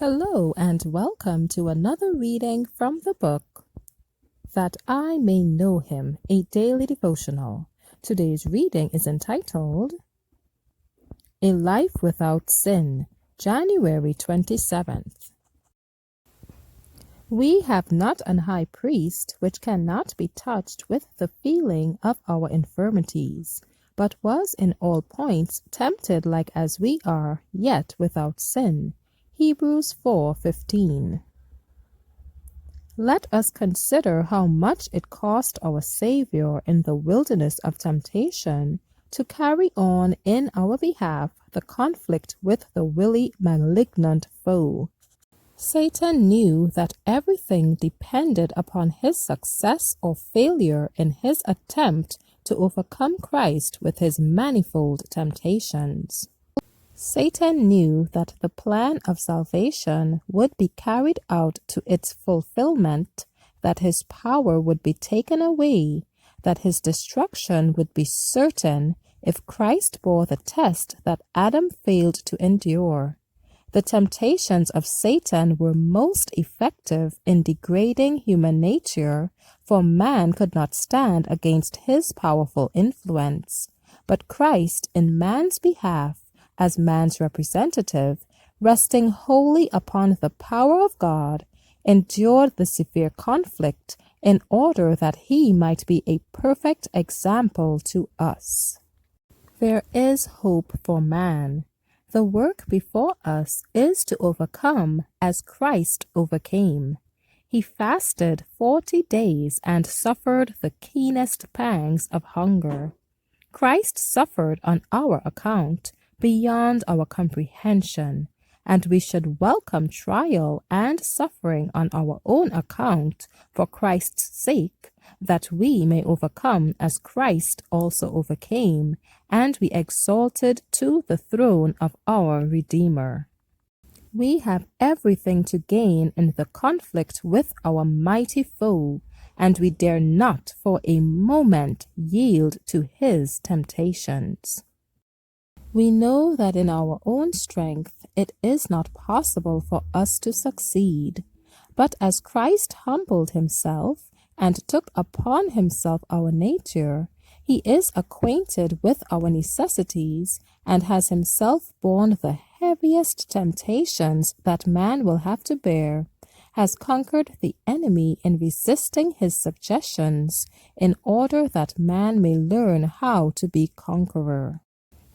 Hello and welcome to another reading from the book That I May Know Him, a daily devotional. Today's reading is entitled A Life Without Sin, January 27th. We have not an high priest which cannot be touched with the feeling of our infirmities, but was in all points tempted like as we are, yet without sin. Hebrews 4:15. Let us consider how much it cost our Savior in the wilderness of temptation to carry on in our behalf the conflict with the wily, malignant foe. Satan knew that everything depended upon his success or failure in his attempt to overcome Christ with his manifold temptations. Satan knew that the plan of salvation would be carried out to its fulfillment, that his power would be taken away, that his destruction would be certain if Christ bore the test that Adam failed to endure. The temptations of Satan were most effective in degrading human nature, for man could not stand against his powerful influence. But Christ, in man's behalf, as man's representative, resting wholly upon the power of God, endured the severe conflict in order that he might be a perfect example to us. There is hope for man. The work before us is to overcome as Christ overcame. He fasted 40 days and suffered the keenest pangs of hunger. Christ suffered on our account, beyond our comprehension, and we should welcome trial and suffering on our own account for Christ's sake, that we may overcome as Christ also overcame, and be exalted to the throne of our Redeemer. We have everything to gain in the conflict with our mighty foe, and we dare not for a moment yield to his temptations. We know that in our own strength it is not possible for us to succeed, but as Christ humbled himself and took upon himself our nature, he is acquainted with our necessities and has himself borne the heaviest temptations that man will have to bear, has conquered the enemy in resisting his suggestions, in order that man may learn how to be conqueror.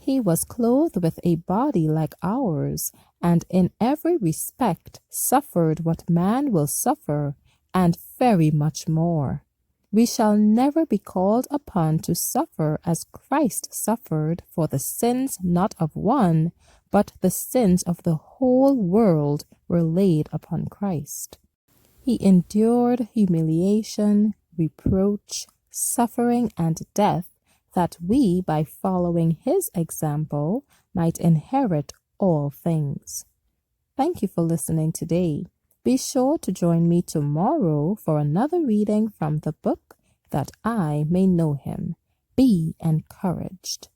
He was clothed with a body like ours, and in every respect suffered what man will suffer, and very much more. We shall never be called upon to suffer as Christ suffered for the sins not of one, but the sins of the whole world were laid upon Christ. He endured humiliation, reproach, suffering, and death, that we, by following his example, might inherit all things. Thank you for listening today. Be sure to join me tomorrow for another reading from the book That I May Know Him. Be encouraged.